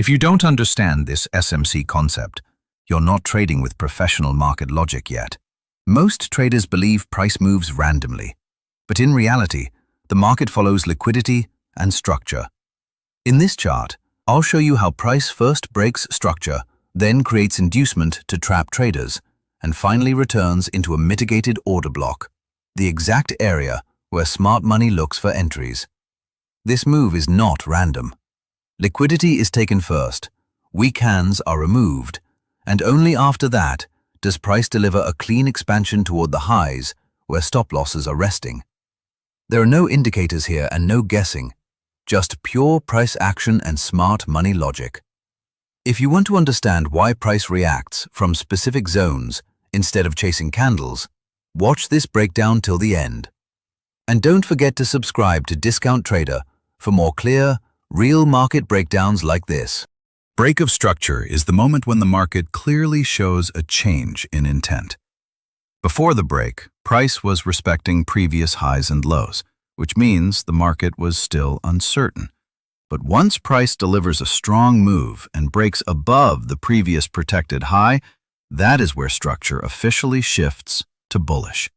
If you don't understand this SMC concept, you're not trading with professional market logic yet. Most traders believe price moves randomly, but in reality, the market follows liquidity and structure. In this chart, I'll show you how price first breaks structure, then creates inducement to trap traders, and finally returns into a mitigated order block, the exact area where smart money looks for entries. This move is not random. Liquidity is taken first, weak hands are removed, and only after that does price deliver a clean expansion toward the highs where stop losses are resting. There are no indicators here and no guessing, just pure price action and smart money logic. If you want to understand why price reacts from specific zones instead of chasing candles, watch this breakdown till the end. And don't forget to subscribe to Discount Trader for more clear, real market breakdowns like this. Break of structure is the moment when the market clearly shows a change in intent. Before the break, price was respecting previous highs and lows, which means the market was still uncertain. But once price delivers a strong move and breaks above the previous protected high, that is where structure officially shifts to bullish.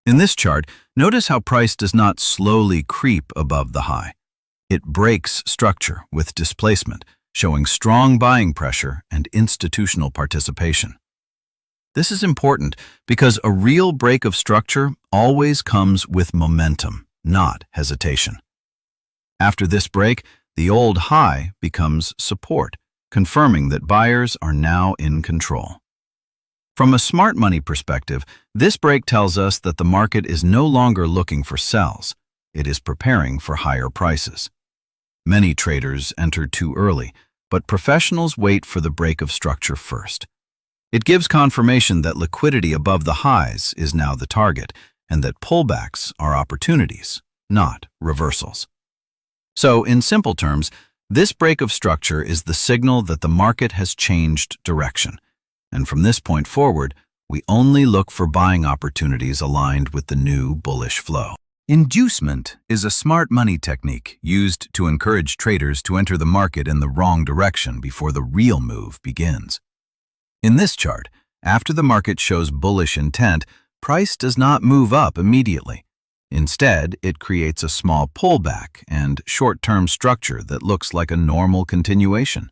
In this chart, notice how price does not slowly creep above the high. It breaks structure with displacement, showing strong buying pressure and institutional participation. This is important because a real break of structure always comes with momentum, not hesitation. After this break, the old high becomes support, confirming that buyers are now in control. From a smart money perspective, this break tells us that the market is no longer looking for sells. It is preparing for higher prices. Many traders enter too early, but professionals wait for the break of structure first. It gives confirmation that liquidity above the highs is now the target, and that pullbacks are opportunities, not reversals. So, in simple terms, this break of structure is the signal that the market has changed direction. And from this point forward, we only look for buying opportunities aligned with the new bullish flow. Inducement is a smart money technique used to encourage traders to enter the market in the wrong direction before the real move begins. In this chart, after the market shows bullish intent, price does not move up immediately. Instead, it creates a small pullback and short-term structure that looks like a normal continuation.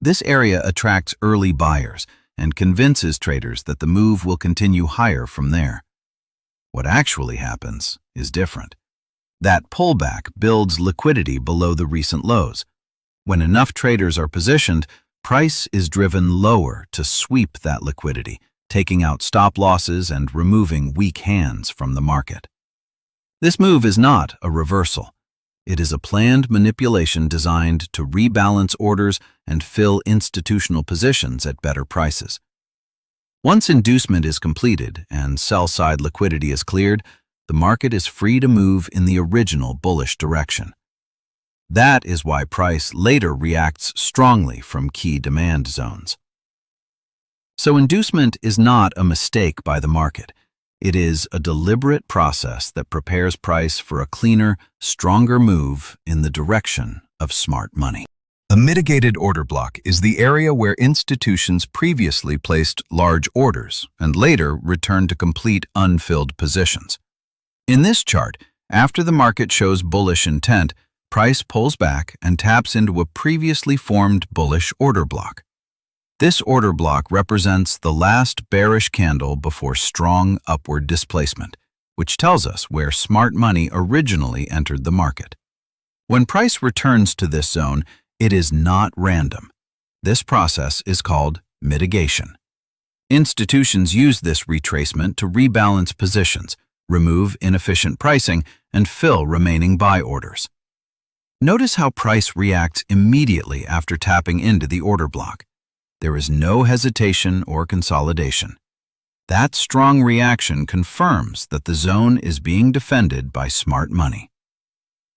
This area attracts early buyers and convinces traders that the move will continue higher from there. What actually happens is different. That pullback builds liquidity below the recent lows. When enough traders are positioned, price is driven lower to sweep that liquidity, taking out stop losses and removing weak hands from the market. This move is not a reversal. It is a planned manipulation designed to rebalance orders and fill institutional positions at better prices. Once inducement is completed and sell-side liquidity is cleared, the market is free to move in the original bullish direction. That is why price later reacts strongly from key demand zones. So inducement is not a mistake by the market. It is a deliberate process that prepares price for a cleaner, stronger move in the direction of smart money. A mitigated order block is the area where institutions previously placed large orders and later returned to complete unfilled positions. In this chart, after the market shows bullish intent, price pulls back and taps into a previously formed bullish order block. This order block represents the last bearish candle before strong upward displacement, which tells us where smart money originally entered the market. When price returns to this zone, it is not random. This process is called mitigation. Institutions use this retracement to rebalance positions, remove inefficient pricing, and fill remaining buy orders. Notice how price reacts immediately after tapping into the order block. There is no hesitation or consolidation. That strong reaction confirms that the zone is being defended by smart money.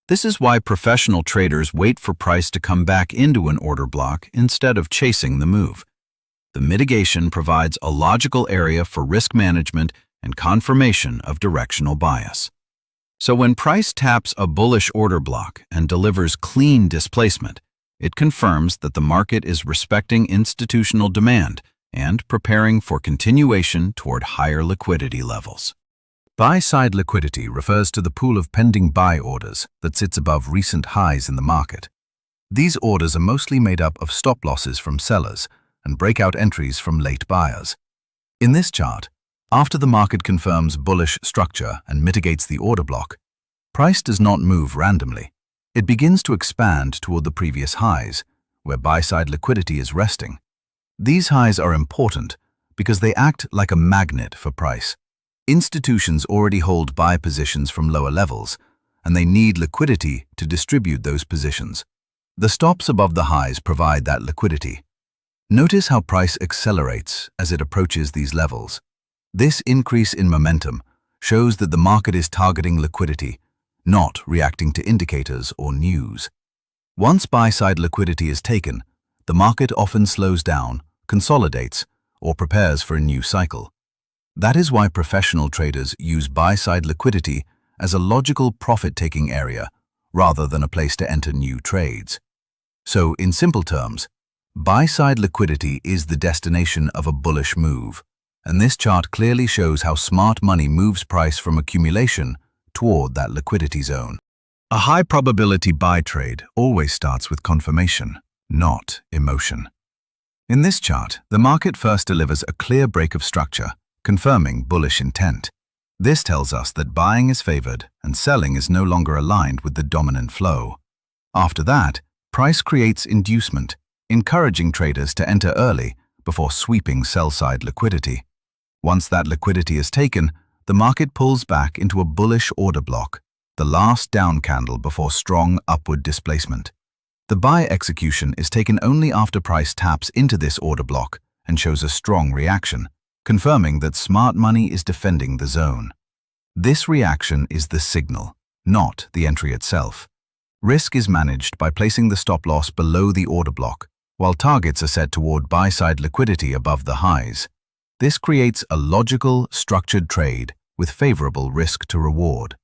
This is why professional traders wait for price to come back into an order block instead of chasing the move. The mitigation provides a logical area for risk management and confirmation of directional bias. So when price taps a bullish order block and delivers clean displacement, It confirms that the market is respecting institutional demand and preparing for continuation toward higher liquidity levels. Buy-side liquidity refers to the pool of pending buy orders that sits above recent highs in the market. These orders are mostly made up of stop losses from sellers and breakout entries from late buyers. In this chart, after the market confirms bullish structure and mitigates the order block, price does not move randomly. It begins to expand toward the previous highs, where buy-side liquidity is resting. These highs are important because they act like a magnet for price. Institutions already hold buy positions from lower levels, and they need liquidity to distribute those positions. The stops above the highs provide that liquidity. Notice how price accelerates as it approaches these levels. This increase in momentum shows that the market is targeting liquidity, not reacting to indicators or news. Once buy-side liquidity is taken, the market often slows down, consolidates, or prepares for a new cycle. That is why professional traders use buy-side liquidity as a logical profit-taking area rather than a place to enter new trades. So, in simple terms, buy-side liquidity is the destination of a bullish move, and this chart clearly shows how smart money moves price from accumulation toward that liquidity zone. A high-probability buy trade always starts with confirmation, not emotion. In this chart, the market first delivers a clear break of structure, confirming bullish intent. This tells us that buying is favored and selling is no longer aligned with the dominant flow. After that, price creates inducement, encouraging traders to enter early before sweeping sell-side liquidity. Once that liquidity is taken, the market pulls back into a bullish order block, the last down candle before strong upward displacement. The buy execution is taken only after price taps into this order block and shows a strong reaction, confirming that smart money is defending the zone. This reaction is the signal, not the entry itself. Risk is managed by placing the stop loss below the order block, while targets are set toward buy-side liquidity above the highs. This creates a logical, structured trade with favorable risk to reward.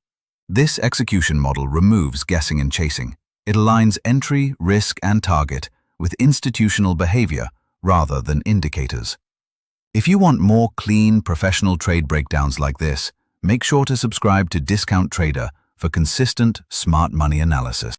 This execution model removes guessing and chasing. It aligns entry, risk, and target with institutional behavior rather than indicators. If you want more clean, professional trade breakdowns like this, make sure to subscribe to Discount Trader for consistent, smart money analysis.